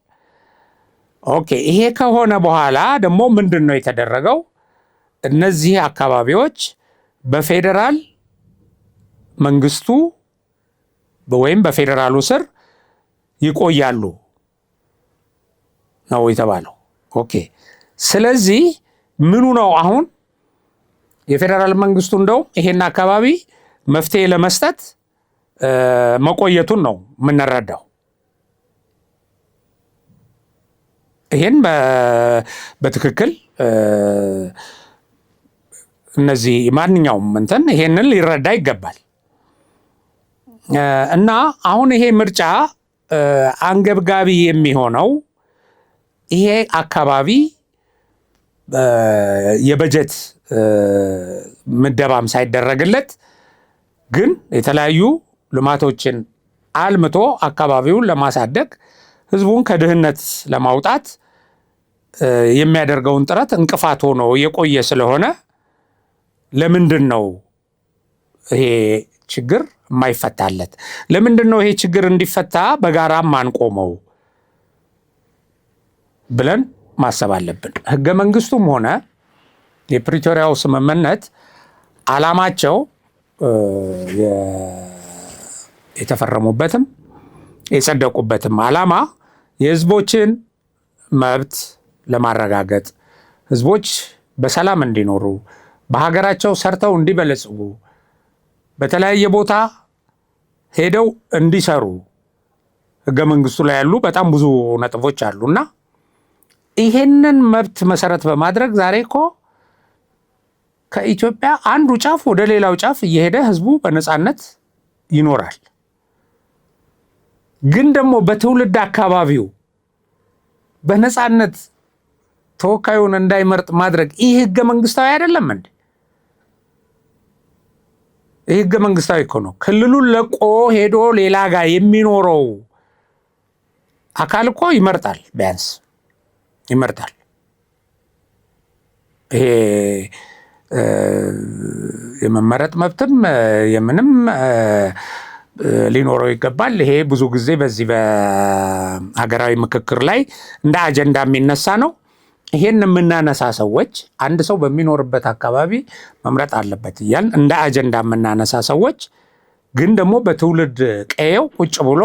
ኦኬ ይሄ ከሆነ በኋላ ደግሞ ምንድን ነው የተደረገው? እነዚህ አካባቢዎች በፌዴራል መንግስቱ ወይም በፌዴራሉ ስር ይቆያሉ ነው የተባለው። ኦኬ ስለዚህ ምኑ ነው አሁን የፌዴራል መንግስቱ እንደው ይሄን አካባቢ መፍትሄ ለመስጠት መቆየቱን ነው የምንረዳው። ይሄን በትክክል እነዚህ ማንኛውም እንትን ይሄንን ሊረዳ ይገባል። እና አሁን ይሄ ምርጫ አንገብጋቢ የሚሆነው ይሄ አካባቢ የበጀት ምደባም ሳይደረግለት ግን የተለያዩ ልማቶችን አልምቶ አካባቢውን ለማሳደግ ህዝቡን ከድህነት ለማውጣት የሚያደርገውን ጥረት እንቅፋት ሆኖ የቆየ ስለሆነ ለምንድን ነው ይሄ ችግር የማይፈታለት? ለምንድን ነው ይሄ ችግር እንዲፈታ በጋራ ማንቆመው ብለን ማሰብ አለብን። ህገ መንግስቱም ሆነ የፕሪቶሪያው ስምምነት ዓላማቸው የተፈረሙበትም የጸደቁበትም ዓላማ የህዝቦችን መብት ለማረጋገጥ ህዝቦች በሰላም እንዲኖሩ በሀገራቸው ሰርተው እንዲበለጽጉ በተለያየ ቦታ ሄደው እንዲሰሩ ህገ መንግስቱ ላይ ያሉ በጣም ብዙ ነጥቦች አሉና ይሄንን መብት መሰረት በማድረግ ዛሬ እኮ ከኢትዮጵያ አንዱ ጫፍ ወደ ሌላው ጫፍ እየሄደ ህዝቡ በነፃነት ይኖራል። ግን ደግሞ በትውልድ አካባቢው በነፃነት ተወካዩን እንዳይመርጥ ማድረግ ይህ ህገ መንግስታዊ አይደለም እንዴ? ይህ ህገ መንግስታዊ እኮ ነው። ክልሉን ለቆ ሄዶ ሌላ ጋር የሚኖረው አካል እኮ ይመርጣል፣ ቢያንስ ይመርጣል። ይሄ የመመረጥ መብትም የምንም ሊኖረው ይገባል። ይሄ ብዙ ጊዜ በዚህ በሀገራዊ ምክክር ላይ እንደ አጀንዳ የሚነሳ ነው። ይሄን የምናነሳ ሰዎች አንድ ሰው በሚኖርበት አካባቢ መምረጥ አለበት እያልን እንደ አጀንዳ የምናነሳ ሰዎች ግን ደግሞ በትውልድ ቀየው ቁጭ ብሎ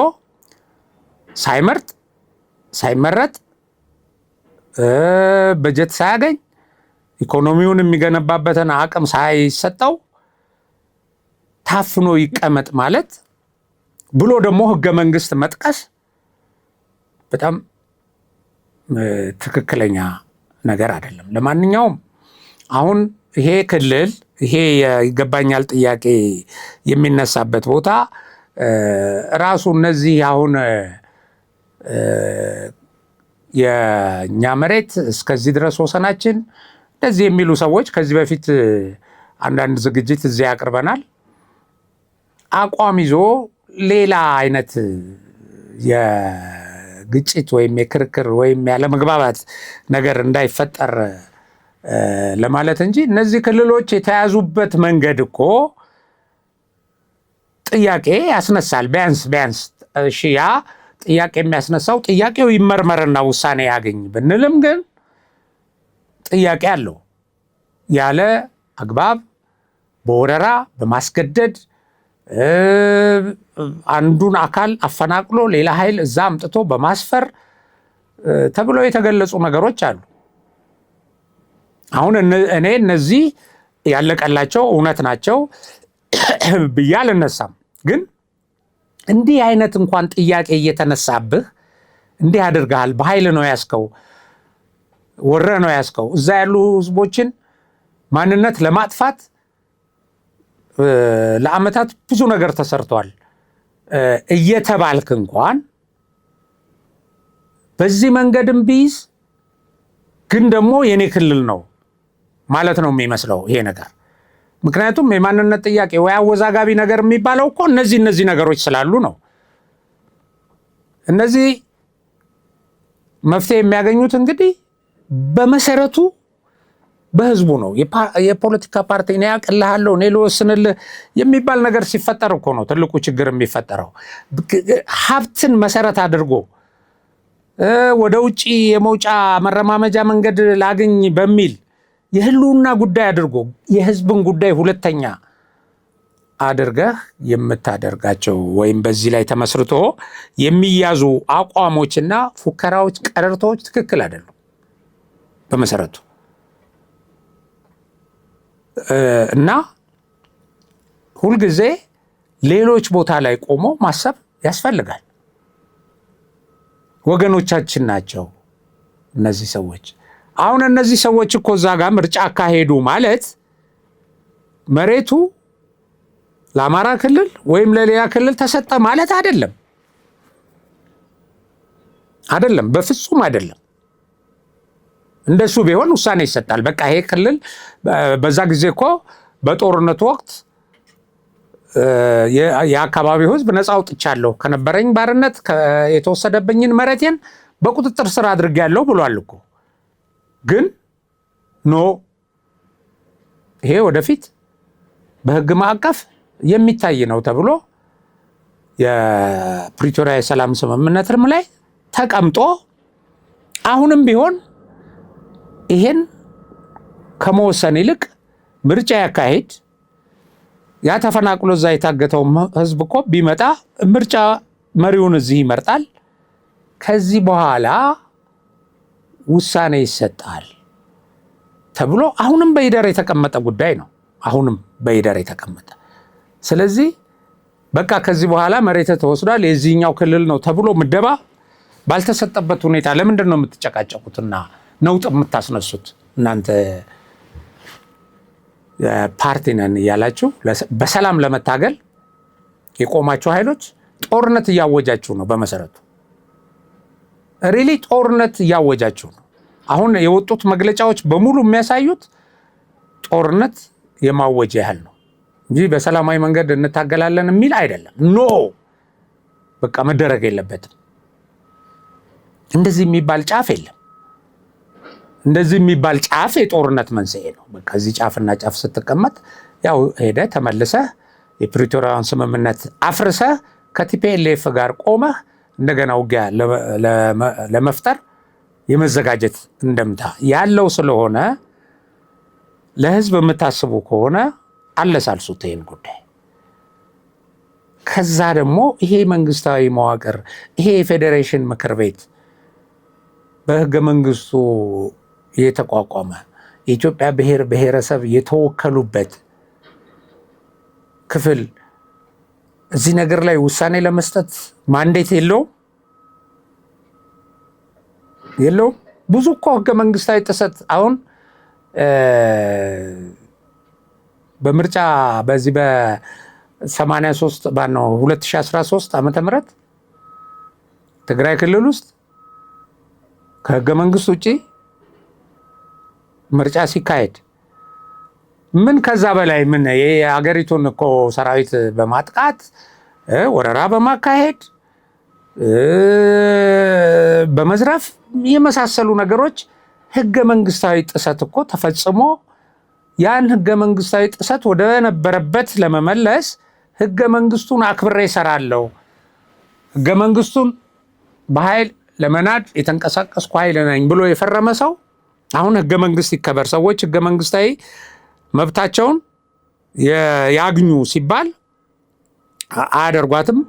ሳይመርጥ ሳይመረጥ በጀት ሳያገኝ ኢኮኖሚውን የሚገነባበትን አቅም ሳይሰጠው ታፍኖ ይቀመጥ ማለት ብሎ ደግሞ ህገ መንግስት መጥቀስ በጣም ትክክለኛ ነገር አይደለም። ለማንኛውም አሁን ይሄ ክልል ይሄ ይገባኛል ጥያቄ የሚነሳበት ቦታ ራሱ እነዚህ አሁን የኛ መሬት እስከዚህ ድረስ ወሰናችን እንደዚህ የሚሉ ሰዎች ከዚህ በፊት አንዳንድ ዝግጅት እዚህ ያቀርበናል። አቋም ይዞ ሌላ አይነት የግጭት ወይም የክርክር ወይም ያለመግባባት ነገር እንዳይፈጠር ለማለት እንጂ እነዚህ ክልሎች የተያዙበት መንገድ እኮ ጥያቄ ያስነሳል። ቢያንስ እሺ ያ ጥያቄ የሚያስነሳው ጥያቄው ይመርመርና ውሳኔ ያገኝ ብንልም ግን ጥያቄ አለው። ያለ አግባብ በወረራ በማስገደድ አንዱን አካል አፈናቅሎ ሌላ ኃይል እዛ አምጥቶ በማስፈር ተብሎ የተገለጹ ነገሮች አሉ። አሁን እኔ እነዚህ ያለቀላቸው እውነት ናቸው ብዬ አልነሳም። ግን እንዲህ አይነት እንኳን ጥያቄ እየተነሳብህ እንዲህ አድርገሃል፣ በኃይል ነው ያስከው፣ ወረ ነው ያስከው፣ እዛ ያሉ ህዝቦችን ማንነት ለማጥፋት ለአመታት ብዙ ነገር ተሰርቷል እየተባልክ እንኳን በዚህ መንገድም ቢይዝ ግን ደግሞ የኔ ክልል ነው ማለት ነው የሚመስለው ይሄ ነገር። ምክንያቱም የማንነት ጥያቄ ወይ አወዛጋቢ ነገር የሚባለው እኮ እነዚህ ነገሮች ስላሉ ነው። እነዚህ መፍትሄ የሚያገኙት እንግዲህ በመሰረቱ በህዝቡ ነው። የፖለቲካ ፓርቲ እኔ ያቅልሃለሁ እኔ ልወስንልህ የሚባል ነገር ሲፈጠር እኮ ነው ትልቁ ችግር የሚፈጠረው። ሀብትን መሰረት አድርጎ ወደ ውጪ የመውጫ መረማመጃ መንገድ ላግኝ በሚል የህልውና ጉዳይ አድርጎ የህዝብን ጉዳይ ሁለተኛ አድርገህ የምታደርጋቸው ወይም በዚህ ላይ ተመስርቶ የሚያዙ አቋሞችና ፉከራዎች፣ ቀረርቶች ትክክል አይደሉም በመሰረቱ። እና ሁልጊዜ ሌሎች ቦታ ላይ ቆሞ ማሰብ ያስፈልጋል። ወገኖቻችን ናቸው እነዚህ ሰዎች። አሁን እነዚህ ሰዎች እኮ እዛ ጋር ምርጫ አካሄዱ ማለት መሬቱ ለአማራ ክልል ወይም ለሌላ ክልል ተሰጠ ማለት አይደለም። በፍጹም አይደለም። እንደሱ ቢሆን ውሳኔ ይሰጣል። በቃ ይሄ ክልል በዛ ጊዜ እኮ በጦርነቱ ወቅት የአካባቢው ህዝብ ነፃ አውጥቻለሁ፣ ከነበረኝ ባርነት የተወሰደብኝን መሬቴን በቁጥጥር ስር አድርጌያለሁ ብሏል እኮ። ግን ኖ ይሄ ወደፊት በህግ ማዕቀፍ የሚታይ ነው ተብሎ የፕሪቶሪያ የሰላም ስምምነትም ላይ ተቀምጦ አሁንም ቢሆን ይሄን ከመወሰን ይልቅ ምርጫ ያካሄድ። ያ ተፈናቅሎ እዛ የታገተው ህዝብ እኮ ቢመጣ ምርጫ መሪውን እዚህ ይመርጣል። ከዚህ በኋላ ውሳኔ ይሰጣል ተብሎ አሁንም በይደር የተቀመጠ ጉዳይ ነው። አሁንም በይደር የተቀመጠ ስለዚህ በቃ ከዚህ በኋላ መሬት ተወስዷል የዚህኛው ክልል ነው ተብሎ ምደባ ባልተሰጠበት ሁኔታ ለምንድን ነው የምትጨቃጨቁትና ነውጥ የምታስነሱት? እናንተ ፓርቲ ነን እያላችሁ በሰላም ለመታገል የቆማችሁ ኃይሎች ጦርነት እያወጃችሁ ነው። በመሰረቱ ሪሊ ጦርነት እያወጃችሁ ነው። አሁን የወጡት መግለጫዎች በሙሉ የሚያሳዩት ጦርነት የማወጅ ያህል ነው እንጂ በሰላማዊ መንገድ እንታገላለን የሚል አይደለም። ኖ በቃ መደረግ የለበትም። እንደዚህ የሚባል ጫፍ የለም። እንደዚህ የሚባል ጫፍ የጦርነት መንስኤ ነው። በቃ እዚህ ጫፍና ጫፍ ስትቀመጥ ያው ሄደ ተመልሰህ የፕሪቶሪያውን ስምምነት አፍርሰህ ከቲፒኤልኤፍ ጋር ቆመህ እንደገና ውጊያ ለመፍጠር የመዘጋጀት እንደምታ ያለው ስለሆነ ለህዝብ የምታስቡ ከሆነ አለሳልሱት ይሄን ጉዳይ። ከዛ ደግሞ ይሄ መንግስታዊ መዋቅር ይሄ የፌዴሬሽን ምክር ቤት በህገ መንግስቱ የተቋቋመ የኢትዮጵያ ብሔር ብሔረሰብ የተወከሉበት ክፍል እዚህ ነገር ላይ ውሳኔ ለመስጠት ማንዴት የለውም። ብዙ እኮ ህገ መንግስታዊ ጥሰት አሁን በምርጫ በዚህ በ83 ባነው 2013 ዓመተ ምህረት ትግራይ ክልል ውስጥ ከህገ መንግስት ውጪ ምርጫ ሲካሄድ ምን ከዛ በላይ ምን የሀገሪቱን እኮ ሰራዊት በማጥቃት ወረራ በማካሄድ በመዝረፍ የመሳሰሉ ነገሮች ህገ መንግስታዊ ጥሰት እኮ ተፈጽሞ ያን ህገ መንግስታዊ ጥሰት ወደ ነበረበት ለመመለስ ህገ መንግስቱን አክብሬ እሰራለሁ፣ ህገ መንግስቱን በኃይል ለመናድ የተንቀሳቀስኩ ኃይል ነኝ ብሎ የፈረመ ሰው አሁን ህገ መንግስት ይከበር፣ ሰዎች ህገ መንግስታዊ መብታቸውን ያግኙ ሲባል አያደርጓትም፣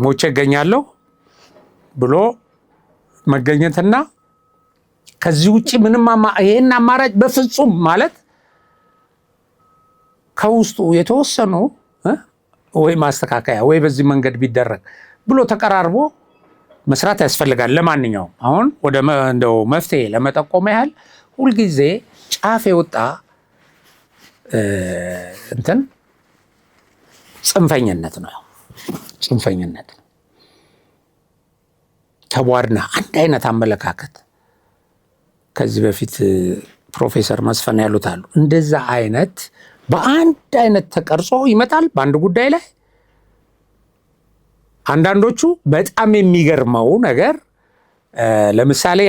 ሞቼ እገኛለሁ ብሎ መገኘትና ከዚህ ውጪ ምንም ይሄን አማራጭ በፍጹም ማለት ከውስጡ የተወሰኑ ወይ ማስተካከያ ወይ በዚህ መንገድ ቢደረግ ብሎ ተቀራርቦ መስራት ያስፈልጋል። ለማንኛውም አሁን ወደ እንደው መፍትሄ ለመጠቆም ያህል ሁልጊዜ ጫፍ የወጣ እንትን ጽንፈኝነት ነው። ጽንፈኝነት ተቧድና አንድ አይነት አመለካከት ከዚህ በፊት ፕሮፌሰር መስፍን ያሉት አሉ። እንደዛ አይነት በአንድ አይነት ተቀርጾ ይመጣል በአንድ ጉዳይ ላይ። አንዳንዶቹ በጣም የሚገርመው ነገር ለምሳሌ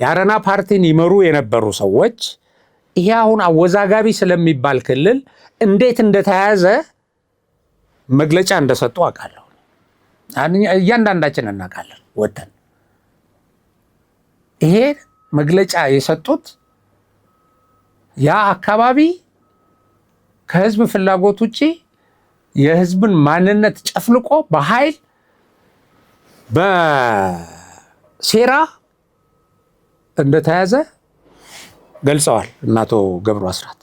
የአረና ፓርቲን ይመሩ የነበሩ ሰዎች ይሄ አሁን አወዛጋቢ ስለሚባል ክልል እንዴት እንደተያዘ መግለጫ እንደሰጡ አውቃለሁ። እያንዳንዳችን እናውቃለን። ወተን ይሄ መግለጫ የሰጡት ያ አካባቢ ከህዝብ ፍላጎት ውጪ የህዝብን ማንነት ጨፍልቆ በኃይል በሴራ እንደተያዘ ገልጸዋል። አቶ ገብሩ አስራት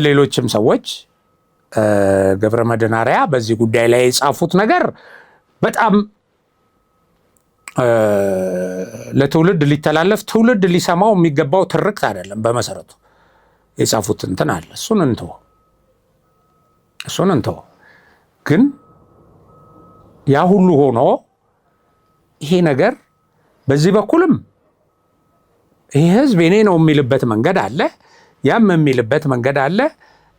ሌሎችም ሰዎች ገብረ መድህን አርአያ በዚህ ጉዳይ ላይ የጻፉት ነገር በጣም ለትውልድ ሊተላለፍ ትውልድ ሊሰማው የሚገባው ትርክት አይደለም። በመሰረቱ የጻፉት እንትን አለ። እሱን እንተው። ግን ያ ሁሉ ሆኖ ይሄ ነገር በዚህ በኩልም ይሄ ህዝብ የኔ ነው የሚልበት መንገድ አለ፣ ያም የሚልበት መንገድ አለ።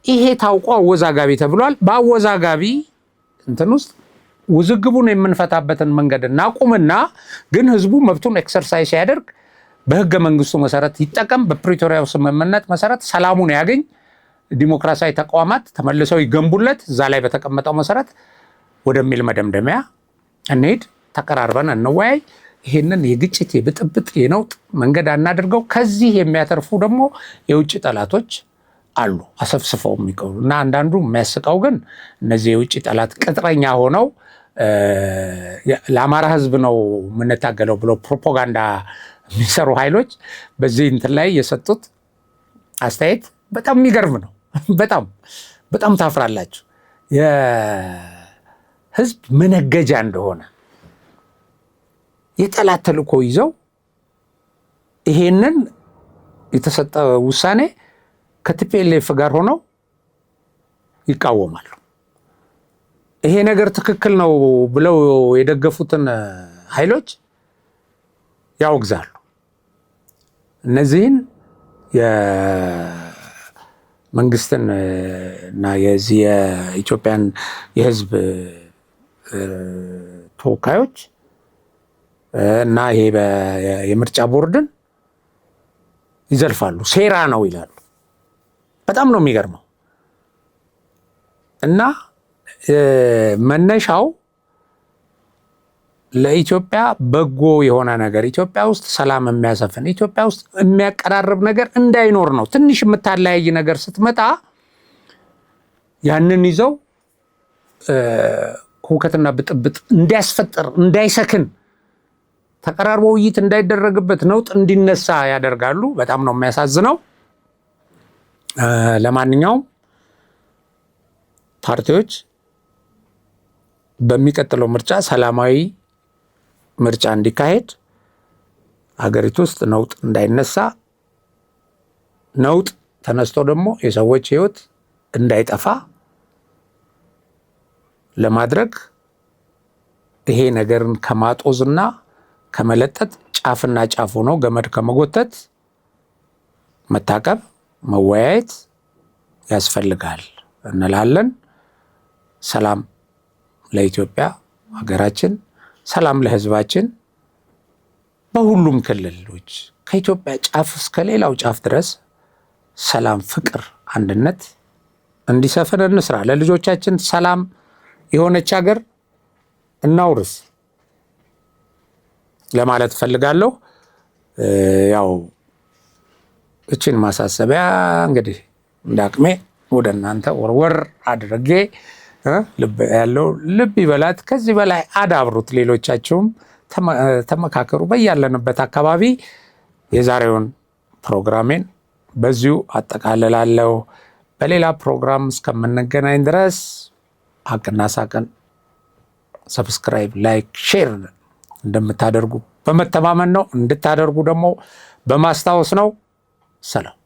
ይሄ ታውቆ አወዛጋቢ ተብሏል። በአወዛጋቢ እንትን ውስጥ ውዝግቡን የምንፈታበትን መንገድ እናቁምና ግን ህዝቡ መብቱን ኤክሰርሳይዝ ሲያደርግ በህገ መንግስቱ መሰረት ይጠቀም፣ በፕሪቶሪያው ስምምነት መሰረት ሰላሙን ያገኝ፣ ዲሞክራሲያዊ ተቋማት ተመልሰው ይገንቡለት፣ እዛ ላይ በተቀመጠው መሰረት ወደሚል መደምደሚያ እንሄድ፣ ተቀራርበን እንወያይ። ይሄንን የግጭት የብጥብጥ የነውጥ መንገድ አናድርገው። ከዚህ የሚያተርፉ ደግሞ የውጭ ጠላቶች አሉ አሰፍስፈው የሚቀሩ እና አንዳንዱ የሚያስቀው ግን እነዚህ የውጭ ጠላት ቅጥረኛ ሆነው ለአማራ ህዝብ ነው የምንታገለው ብሎ ፕሮፓጋንዳ የሚሰሩ ኃይሎች በዚህ እንትን ላይ የሰጡት አስተያየት በጣም የሚገርም ነው። በጣም ታፍራላችሁ። የህዝብ መነገጃ እንደሆነ የጠላት ተልእኮ ይዘው ይሄንን የተሰጠ ውሳኔ ከቲፒኤልኤፍ ጋር ሆነው ይቃወማሉ። ይሄ ነገር ትክክል ነው ብለው የደገፉትን ኃይሎች ያወግዛሉ። እነዚህን የመንግስትን እና የዚህ የኢትዮጵያን የህዝብ ተወካዮች እና ይሄ የምርጫ ቦርድን ይዘልፋሉ። ሴራ ነው ይላሉ። በጣም ነው የሚገርመው። እና መነሻው ለኢትዮጵያ በጎ የሆነ ነገር፣ ኢትዮጵያ ውስጥ ሰላም የሚያሰፍን፣ ኢትዮጵያ ውስጥ የሚያቀራርብ ነገር እንዳይኖር ነው። ትንሽ የምታለያይ ነገር ስትመጣ ያንን ይዘው ሁከትና ብጥብጥ እንዲያስፈጥር፣ እንዳይሰክን፣ ተቀራርቦ ውይይት እንዳይደረግበት፣ ነውጥ እንዲነሳ ያደርጋሉ። በጣም ነው የሚያሳዝነው። ለማንኛውም ፓርቲዎች በሚቀጥለው ምርጫ ሰላማዊ ምርጫ እንዲካሄድ፣ ሀገሪቱ ውስጥ ነውጥ እንዳይነሳ፣ ነውጥ ተነስቶ ደግሞ የሰዎች ህይወት እንዳይጠፋ ለማድረግ ይሄ ነገርን ከማጦዝና ከመለጠጥ ጫፍና ጫፍ ሆኖ ገመድ ከመጎተት መታቀብ፣ መወያየት ያስፈልጋል እንላለን። ሰላም ለኢትዮጵያ ሀገራችን፣ ሰላም ለህዝባችን። በሁሉም ክልሎች ከኢትዮጵያ ጫፍ እስከ ሌላው ጫፍ ድረስ ሰላም፣ ፍቅር፣ አንድነት እንዲሰፍን እንስራ። ለልጆቻችን ሰላም የሆነች ሀገር እናውርስ ለማለት ፈልጋለሁ። ያው እችን ማሳሰቢያ እንግዲህ እንዳቅሜ ወደ እናንተ ወርወር አድርጌ ልብ ያለው ልብ ይበላት። ከዚህ በላይ አዳብሩት። ሌሎቻችሁም ተመካከሩ። በያለንበት አካባቢ የዛሬውን ፕሮግራሜን በዚሁ አጠቃልላለሁ። በሌላ ፕሮግራም እስከምንገናኝ ድረስ ሀቅና ሳቅን ሰብስክራይብ፣ ላይክ፣ ሼር እንደምታደርጉ በመተማመን ነው። እንድታደርጉ ደግሞ በማስታወስ ነው። ሰላም።